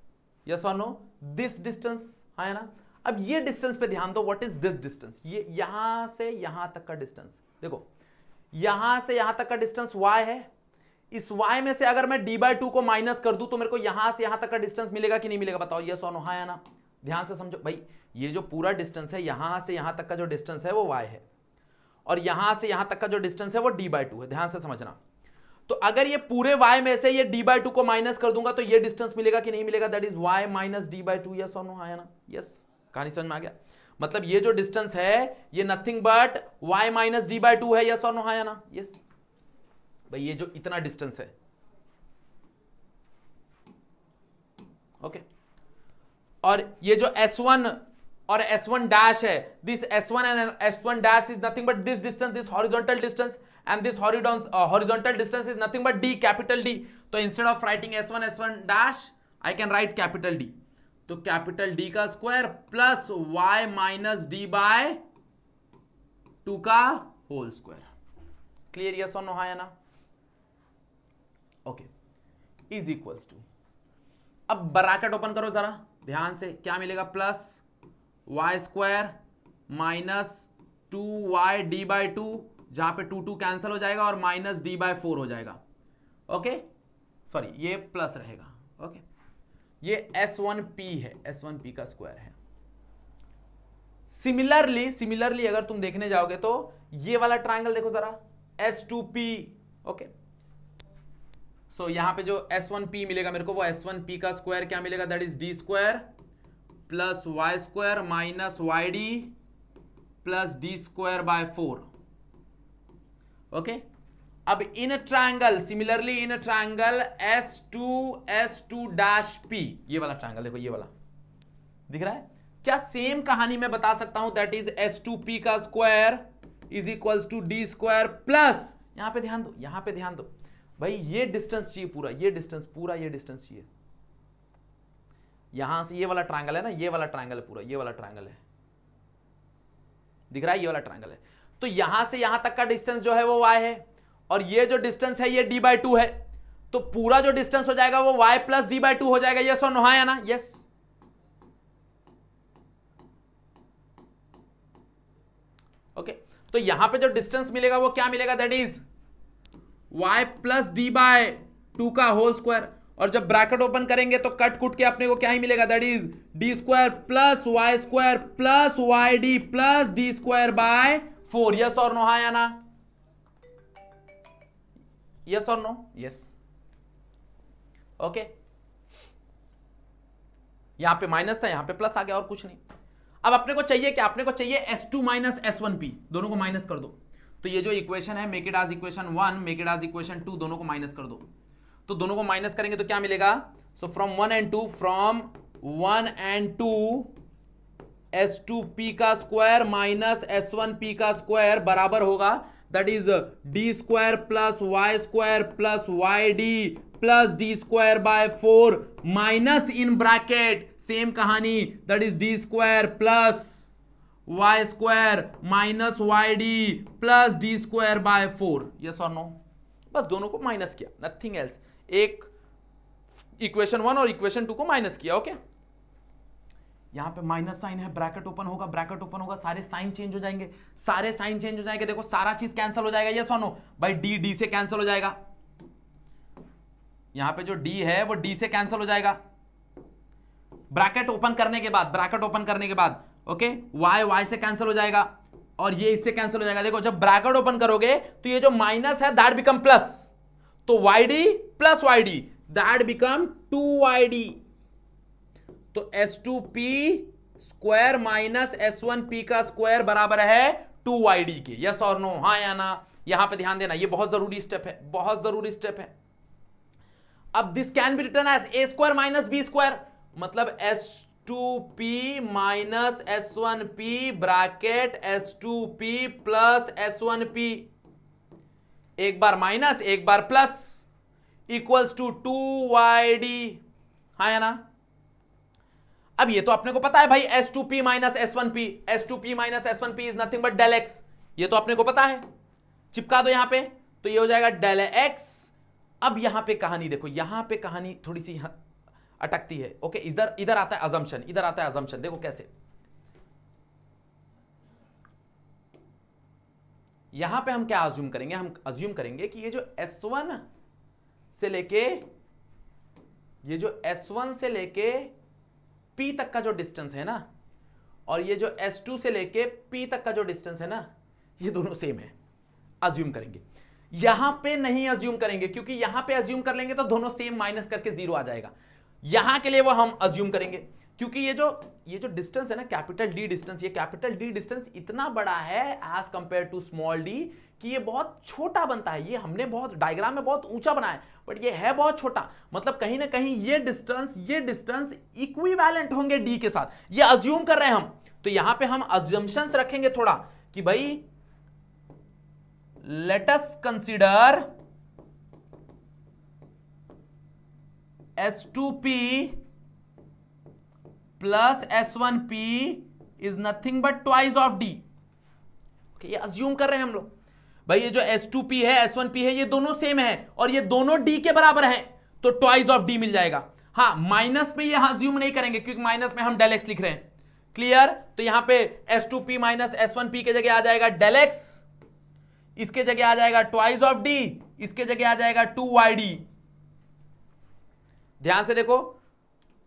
यस और नो, दिस डिस्टेंस, है ना। अब ये डिस्टेंस पे ध्यान दो, व्हाट इज दिस डिस्टेंस, ये यहां से यहां तक का डिस्टेंस, देखो यहां से यहां तक का डिस्टेंस y है, इस y में से अगर मैं d/2 को माइनस कर दूं तो मेरे को यहां से यहां तक का डिस्टेंस मिलेगा कि नहीं मिलेगा, बताओ यस और नो, हाँ या ना। ध्यान से समझो भाई, ये जो पूरा डिस्टेंस है, यहां से यहां तक का जो डिस्टेंस है वो y है, और यहां से यहां तक का जो डिस्टेंस है वो d/2 है, ध्यान से समझना। तो अगर ये पूरे y में से ये d/2 को माइनस कर दूंगा तो ये डिस्टेंस मिलेगा कि नहीं मिलेगा, that is y minus d/2, yes और नो, हाँ या ना, यस। कहानी समझ में आ गया, मतलब ये जो डिस्टेंस है ये nothing but y minus d/2 है, यस और नो, हाँ या ना, यस। भाई ये जो इतना डिस्टेंस है, ओके, और ये जो S1 और S1 डैश है, this S1 and S1 dash is nothing but this distance, this horizontal distance, and this horizontal distance is nothing but d, capital D। तो instead of writing S1 dash I can write capital D, तो capital D का square plus y minus d/2 का whole square. Clear, yes और no, हाँ या ना, okay, is equals to, अब bracket open करो जरा ध्यान से, क्या मिलेगा, plus y square minus 2y d/2, जहां पे 2 कैंसिल हो जाएगा और माइनस d/4 हो जाएगा, ओके, सॉरी ये प्लस रहेगा, ओके। ये S1P है, S1P का स्क्वायर है। सिमिलरली अगर तुम देखने जाओगे तो ये वाला ट्रायंगल देखो जरा, S2P, ओके। सो यहां पे जो S1P मिलेगा मेरे को, वो S1P का स्क्वायर क्या मिलेगा, that is d square plus y square minus yd plus d square by 4, okay. अब in triangle, similarly in triangle S2 dash P, ये वाला ट्रायंगल देखो, ये वाला दिख रहा है क्या, सेम कहानी मैं बता सकता हूं, दैट इज S2P का square is equals to d square plus, यहां पे ध्यान दो, यहां पे ध्यान दो भाई, ये डिस्टेंस चाहिए पूरा, ये डिस्टेंस पूरा, ये डिस्टेंस चाहिए, यहां से ये वाला ट्रायंगल है ना, ये वाला ट्रायंगल है पूरा, ये वाला ट्रायंगल है, दिख रहा है, ये वाला ट्रायंगल है। तो यहां से यहां तक का डिस्टेंस जो है वो y है, और ये जो डिस्टेंस है ये d/2 है, तो पूरा जो डिस्टेंस हो जाएगा वो y प्लस d/2 हो जाएगा, यस और नो, हाँ या ना, यस। ओके, तो यहां पे जो डिस्टेंस मिलेगा वो क्या मिलेगा, that is y plus d/2 का होल स्क्वायर, और जब ब्रैकेट ओपन करेंगे तो कट कुट के अपने को क्या ही मिलेगा, that is d square plus y square plus yd plus d square by 4, yes और नो, हाँ या ना, यस और नो, यस, ओके। यहां पे माइनस था, यहां पे प्लस आ गया, और कुछ नहीं। अब अपने को चाहिए क्या, अपने को चाहिए S2 माइनस S1P, दोनों को माइनस कर दो, तो ये जो इक्वेशन है make it as equation 1, make it as equation 2, दोनों को माइनस कर दो, तो दोनों को माइनस करेंगे तो क्या मिलेगा, so from 1 and 2, from 1 and 2 S2P का स्क्वायर माइनस S1P का स्क्वायर बराबर होगा, that is d square plus y square plus yd plus d square by 4 minus in bracket same कहानी, that is d square plus y square minus yd plus d square by 4, yes और no, बस दोनों को minus किया, nothing else, एक equation 1 और equation 2 को minus किया, ओके। यहां पे माइनस साइन है, ब्रैकेट ओपन होगा, ब्रैकेट ओपन होगा, सारे साइन चेंज हो जाएंगे, सारे साइन चेंज हो जाएंगे, देखो सारा चीज कैंसिल हो जाएगा, यस और नो, भाई d से कैंसिल हो जाएगा, यहां पे जो d है वो d से कैंसिल हो जाएगा, ब्रैकेट ओपन करने के बाद, ब्रैकेट ओपन करने के बाद, ओके, y से कैंसिल हो जाएगा, और ये इससे कैंसिल हो जाएगा। देखो जब ब्रैकेट ओपन करोगे तो ये जो माइनस है दैट बिकम प्लस, तो yd plus yd that become 2yd, तो S2P स्क्वायर माइनस S1P का स्क्वायर बराबर है 2yd के, यस और नो, हाँ या ना। यहां पे ध्यान देना, ये बहुत जरूरी स्टेप है, बहुत जरूरी स्टेप है। अब this can be written as a square minus b square, मतलब S2P minus S1P bracket S2P plus S1P, एक बार माइनस एक बार प्लस, इक्वल्स टू 2yd, हाँ या ना? अब ये तो अपने को पता है भाई, S2P minus S1P, S2P minus S1P is nothing but del X, ये तो अपने को पता है, चिपका दो यहां पे, तो ये हो जाएगा डेल एक्स। अब यहां पे कहानी देखो, यहां पे कहानी थोड़ी सी अटकती है। ओके, इधर इधर आता है अजम्पशन, इधर आता है अजम्पशन। देखो कैसे, यहां पे हम क्या अज्यूम करेंगे, हम अज्यूम करेंगे कि ये जो S1 से लेके, ये जो S1 से लेके P तक का जो डिस्टेंस है ना, और ये जो S2 से लेके P तक का जो डिस्टेंस है ना, ये दोनों सेम है, अज्यूम करेंगे। यहां पे नहीं अज्यूम करेंगे, क्योंकि यहां पे अज्यूम कर लेंगे तो दोनों सेम माइनस करके 0 आ जाएगा। यहां के लिए वो हम अज्यूम करेंगे, क्योंकि ये जो डिस्टेंस है ना, कैपिटल डी डिस्टेंस, ये कैपिटल डी डिस्टेंस इतना बड़ा है as compare to small D कि ये बहुत छोटा बनता है। ये हमने बहुत डायग्राम में बहुत ऊंचा बनाया है, बट ये है बहुत छोटा। मतलब कहीं ना कहीं ये डिस्टेंस इक्विवेलेंट होंगे डी के साथ, ये अज्यूम कर रहे हैं हम। तो यहां पे हम अज्यूम्शंस रखेंगे थोड़ा कि भाई let us consider S2P plus S1P is nothing but twice of D। okay, ये अज्यूम कर रहे हैं हम लोग भाई, ये जो S2P है S1P है, ये दोनों सेम है और ये दोनों D के बराबर हैं, तो ट्वाइस ऑफ D मिल जाएगा। हाँ, माइनस में ये अज्यूम नहीं करेंगे क्योंकि माइनस में हम डेल एक्स लिख रहे हैं। क्लियर? तो यहां पे S2P माइनस S1P के जगह आ जाएगा डेल एक्स, इसके जगह आ जाएगा ट्वाइस ऑफ डी, इसके जगह आ जाएगा 2YD। ध्यान से देखो,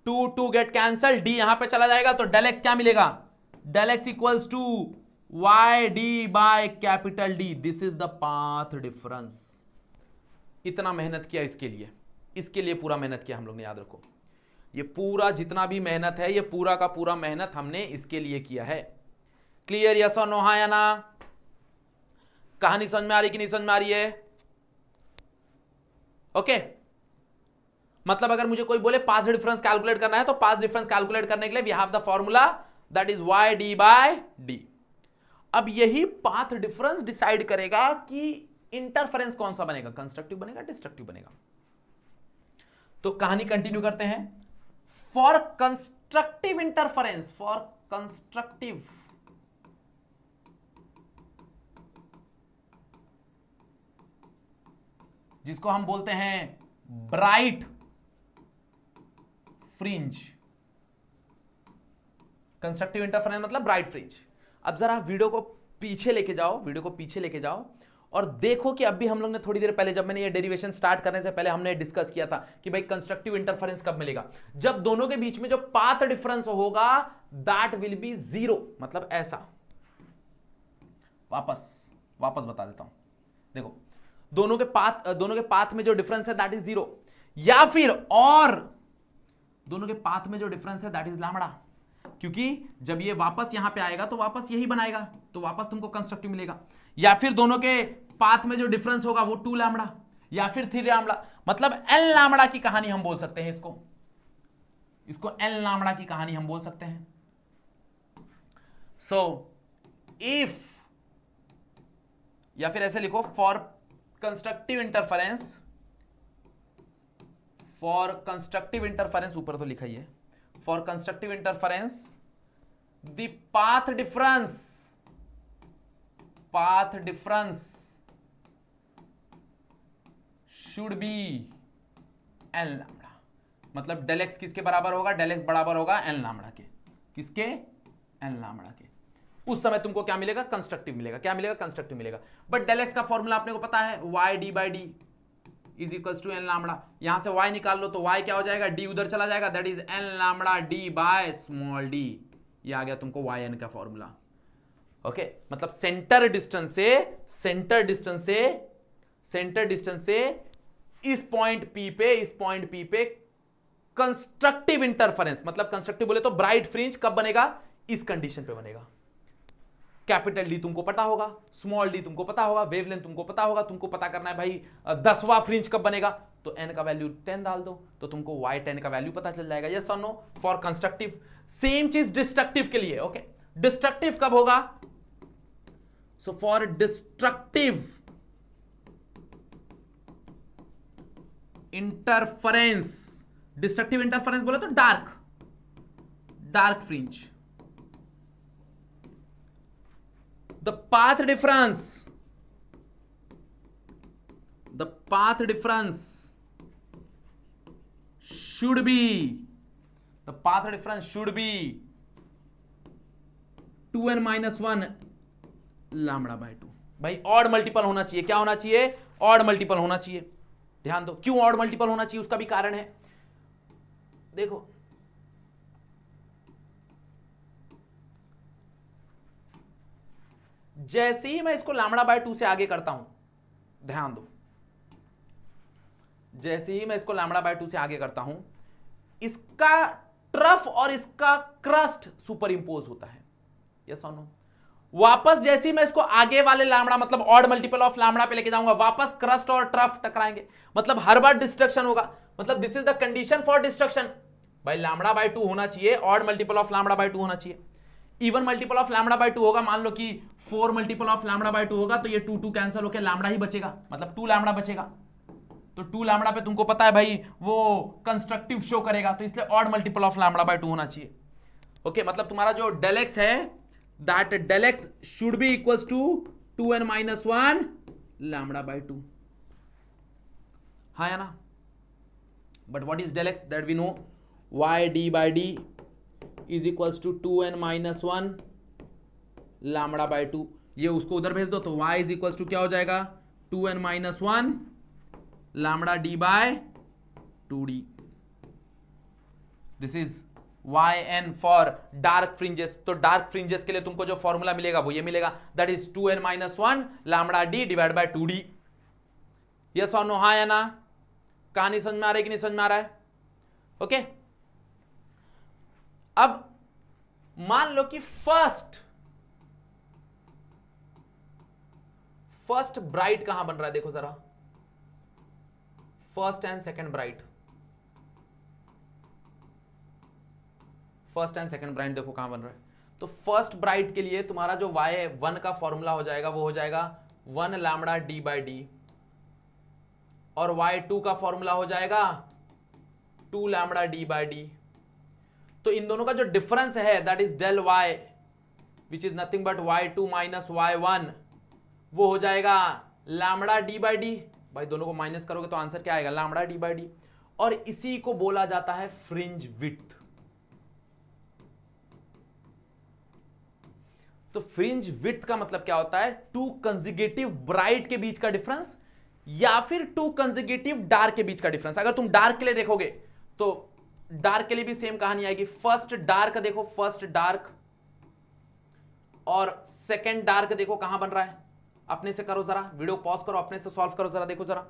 2 गेट कैंसल, डी यहां पे चला जाएगा, तो डेल एक्स क्या मिलेगा, del X equals to YD by capital D. This is the path difference. इतना मेहनत किया इसके लिए पूरा मेहनत किया हम लोग ने, याद रखो, ये पूरा जितना भी मेहनत है, ये पूरा का पूरा मेहनत हमने इसके लिए किया है। क्लियर? यस और नो? हाँ या ना? कहानी समझ में आ रही कि नहीं समझ में आ रही है? ओके, मतलब अगर मुझे कोई बोले पाथ डिफरेंस कैलकुलेट करना है, तो पाथ डिफरेंस कैलकुलेट करने के लिए we have the formula that is YD by D. अब यही पाथ डिफरेंस डिसाइड करेगा कि इंटरफेरेंस कौन सा बनेगा, कंस्ट्रक्टिव बनेगा, डिस्ट्रक्टिव बनेगा। तो कहानी कंटिन्यू करते हैं। For constructive interference, for constructive जिसको हम बोलते हैं ब्राइट फ्रिंज, कंस्ट्रक्टिव इंटरफेरेंस मतलब ब्राइट फ्रिंज। अब जरा वीडियो को पीछे लेके जाओ और देखो कि अभी हम लोग ने थोड़ी देर पहले, जब मैंने ये डेरिवेशन स्टार्ट करने से पहले हमने डिस्कस किया था कि भाई कंस्ट्रक्टिव इंटरफेरेंस कब मिलेगा, जब दोनों के बीच में जो पाथ डिफरेंस होगा दैट विल बी 0। मतलब ऐसा, वापस बता देता हूं, देखो, दोनों के पाथ में जो डिफरेंस है दैट इज 0, या फिर और दोनों के पाथ में जो डिफरेंस है दैट इज लैम्बडा, क्योंकि जब ये वापस यहां पे आएगा तो वापस यही बनाएगा, तो वापस तुमको कंस्ट्रक्टिव मिलेगा। या फिर दोनों के पाथ में जो डिफरेंस होगा वो 2 लैम्बडा या फिर 3 लैम्बडा, मतलब n लैम्बडा की कहानी हम बोल सकते हैं इसको n लैम्बडा की कहानी हम बोल सकते हैं। सो इफ, या फिर ऐसे लिखो, फॉर कंस्ट्रक्टिव इंटरफेरेंस, ऊपर तो लिखा ही है, for constructive interference the path difference should be n lambda. मतलब डेल एक्स किसके बराबर होगा, डेल एक्स बराबर होगा n लैम्बडा के। किसके? n लैम्बडा के। उस समय तुमको क्या मिलेगा, कंस्ट्रक्टिव मिलेगा। क्या मिलेगा? कंस्ट्रक्टिव मिलेगा। बट डेल एक्स का फॉर्मूला आपने को पता है, YD by D is equals to n lambda. यहां से y निकाल लो तो y क्या हो जाएगा, d उधर चला जाएगा, that is n lambda d by small d। ये आ गया तुमको yn का फॉर्मूला। ओके, मतलब सेंटर डिस्टेंस से इस पॉइंट P पे कंस्ट्रक्टिव इंटरफेरेंस, मतलब कंस्ट्रक्टिव बोले तो ब्राइट फ्रिंज कब बनेगा, इस कंडीशन पे बनेगा। कैपिटल डी तुमको पता होगा, स्मॉल डी तुमको पता होगा, वेवलेंथ तुमको पता होगा, तुमको पता करना है भाई 10वां फ्रिंज कब बनेगा, तो n का वैल्यू 10 डाल दो तो तुमको y10 का वैल्यू पता चल जाएगा। यस और नो? For constructive. सेम चीज डिस्ट्रक्टिव के लिए। ओके, डिस्ट्रक्टिव कब होगा, so for destructive interference destructive interference बोले तो dark fringe. The path difference should be 2n minus 1 lambda by 2। भाई ऑड मल्टीपल होना चाहिए, क्या होना चाहिए? ऑड मल्टीपल होना चाहिए। ध्यान दो, क्यों ऑड मल्टीपल होना चाहिए, उसका भी कारण है। देखो जैसे ही मैं इसको लैम्बडा बाय 2 से आगे करता हूं, ध्यान दो, जैसे ही मैं इसको लैम्बडा बाय 2 से आगे करता हूं, इसका ट्रफ और इसका क्रस्ट सुपर इंपोज होता है। यस और नो? वापस जैसे ही मैं इसको आगे वाले लैम्बडा मतलब ऑड मल्टीपल ऑफ लैम्बडा पे लेके जाऊंगा, वापस क्रस्ट और ट्रफ टकराएंगे, मतलब हर बार डिस्ट्रक्शन होगा। मतलब this is the condition for destruction. भाई लैम्बडा बाय 2 होना चाहिए, odd multiple of lambda by 2 होना चाहिए। Even multiple of lambda by 2 होगा, मान लो कि 4 मल्टीपल ऑफ लैम्बडा बाय 2 होगा, तो ये 2 कैंसिल होकर लैम्बडा ही बचेगा, मतलब 2 लैम्बडा बचेगा। तो 2 लैम्बडा पे तुमको पता है भाई वो कंस्ट्रक्टिव शो करेगा, तो इसलिए odd multiple of lambda by 2 होना चाहिए। ओके, मतलब तुम्हारा जो डेल एक्स है, that del X should be equals to 2n minus 1 lambda by 2। हाँ या ना? But what is del X? That we know y d by d is equals to 2n minus 1 lambda by 2। ये उसको उधर भेज दो तो y इज इक्वल्स टू क्या हो जाएगा? 2n minus 1 lambda d by 2d। This is yn for dark fringes. तो डार्क फ्रिंजेस के लिए तुमको जो फॉर्मूला मिलेगा वो ये मिलेगा, that is 2n minus 1 lambda d divide by 2d। Yes और नो? हाँ या ना? कहानी समझ में आ रही है कि नहीं समझ में आ रहा है? ओके, अब मान लो कि फर्स्ट ब्राइट कहां बन रहा है, देखो जरा, first and second bright. First and second bright देखो कहां बन रहा है। तो फर्स्ट ब्राइट के लिए तुम्हारा जो y1 का फॉर्मूला हो जाएगा वो हो जाएगा 1 लैम्बडा d बाई डी, और y2 का फॉर्मूला हो जाएगा 2 लैम्बडा d बाई डी। तो इन दोनों का जो डिफरेंस है that is del y which is nothing but y2 minus y1, वो हो जाएगा लैम्बडा d बाई डी। भाई दोनों को माइनस करोगे तो आंसर क्या आएगा? Lambda d by D. और इसी को बोला जाता है फ्रिंज विड्थ। तो फ्रिंज विड्थ का मतलब क्या होता है? 2 कंसेक्यूटिव ब्राइट के बीच का डिफरेंस या फिर 2 कंसेक्यूटिव डार्क के बीच का डिफरेंस। अगर तुम डार्क के लिए देखोगे तो डार्क के लिए भी सेम कहानी आएगी। फर्स्ट डार्क देखो, फर्स्ट डार्क और सेकंड डार्क देखो कहां बन रहा है, अपने से करो जरा, वीडियो पॉज करो, अपने से सॉल्व करो जरा, देखो जरा।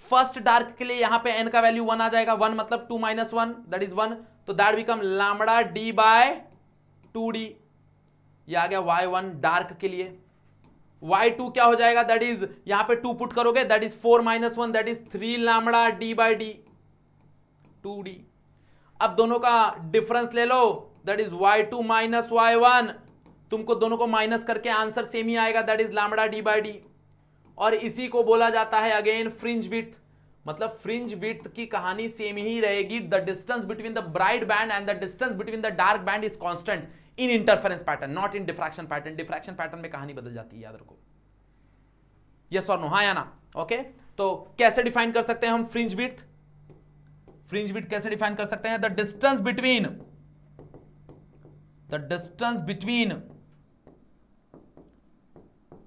फर्स्ट डार्क के लिए यहां पे n का वैल्यू 1 आ जाएगा, 1 मतलब 2 माइनस 1 दैट इज 1, तो that become lambda d by 2d। ये आ गया y1 डार्क के लिए। y2 क्या हो जाएगा? दैट इज यहां पे 2 पुट करोगे, that is 4 minus 1 that is 3 lambda d by D 2d। अब दोनों का डिफरेंस ले लो, that is y2 minus y1, तुमको दोनों को माइनस करके आंसर सेम ही आएगा, that is lambda d by D. और इसी को बोला जाता है अगेन फ्रिंज विड्थ। मतलब फ्रिंज विड्थ की कहानी सेम ही रहेगी। The distance between the bright band and the distance between the dark band is constant in interference pattern, not in diffraction pattern. Diffraction pattern में कहानी बदल जाती है, याद रखो। यस और नो? हाँ या ना? ओके, तो कैसे डिफाइन कर सकते हैं हम फ्रिंज विड्थ? फ्रिंज विड्थ कैसे डिफाइन कर सकते हैं? द डिस्टेंस बिटवीन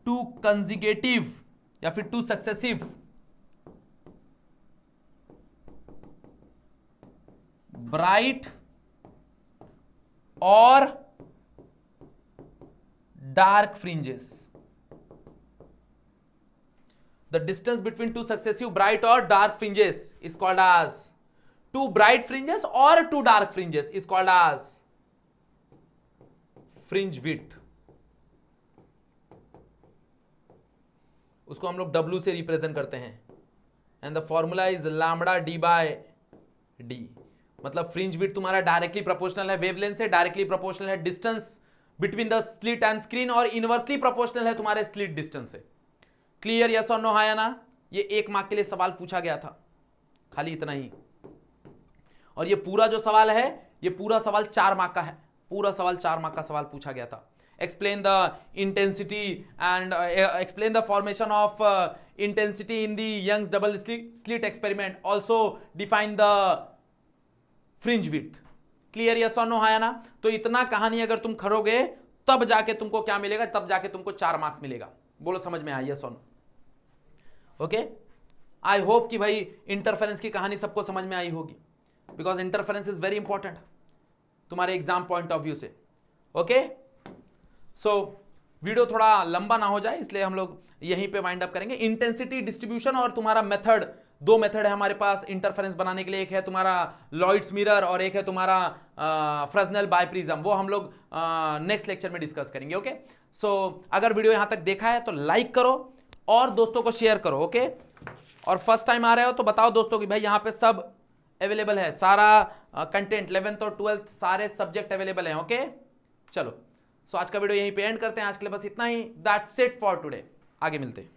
2 कंसेक्यूटिव या फिर 2 सक्सेसिव ब्राइट और dark fringes. The distance between 2 successive bright or dark fringes is called as 2 bright fringes or 2 dark fringes is called as fringe width। उसको हम लोग W से रिप्रेजेंट करते हैं and the formula is lambda d by D. मतलब fringe width तुम्हारा directly proportional है wavelength से, डायरेक्टली प्रोपोर्शनल है distance between the slit and screen, और इनवर्सली प्रोपोर्शनल है तुम्हारे स्लिट डिस्टेंस से। क्लियर? यस और नो? हाँ या ना? ये 1 मार्क के लिए सवाल पूछा गया था, खाली इतना ही। और ये पूरा जो सवाल है, ये पूरा सवाल 4 मार्क का है, पूरा सवाल 4 मार्क का सवाल पूछा गया था। Explain the intensity and explain the formation of intensity in the Young's double slit experiment, also define the fringe width. Clear, yes और नो, है ना? तो इतना कहानी अगर तुम करोगे तब जाके तुमको क्या मिलेगा, तब जाके तुमको 4 मार्क्स मिलेगा। बोलो समझ में आया, यस और नो? ओके, आई होप कि भाई इंटरफेरेंस की कहानी सबको समझ में आई होगी, because interference is very important तुम्हारे एग्जाम पॉइंट ऑफ व्यू से। ओके, सो वीडियो थोड़ा लंबा ना हो जाए इसलिए हम लोग यहीं पे वाइंड अप करेंगे। इंटेंसिटी डिस्ट्रीब्यूशन और तुम्हारा मेथड, 2 मेथड है हमारे पास इंटरफेरेंस बनाने के लिए। एक है तुम्हारा लॉयड्स मिरर और एक है तुम्हारा फ्रेस्नेल बायप्रिज्म, वो हम लोग नेक्स्ट लेक्चर में डिस्कस करेंगे। ओके, सो अगर वीडियो यहां तक देखा है तो लाइक करो और दोस्तों को शेयर करो। ओके, और फर्स्ट टाइम आ रहे हो तो बताओ दोस्तों कि भाई यहाँ पे सब अवेलेबल है, सारा कंटेंट 11th और 12th सारे सब्जेक्ट अवेलेबल हैं। ओके, चलो, सो आज का वीडियो यहीं पे एंड करते हैं। आज के लिए बस इतना ही। दैट्स इट फॉर टुडे, आगे मिलते हैं।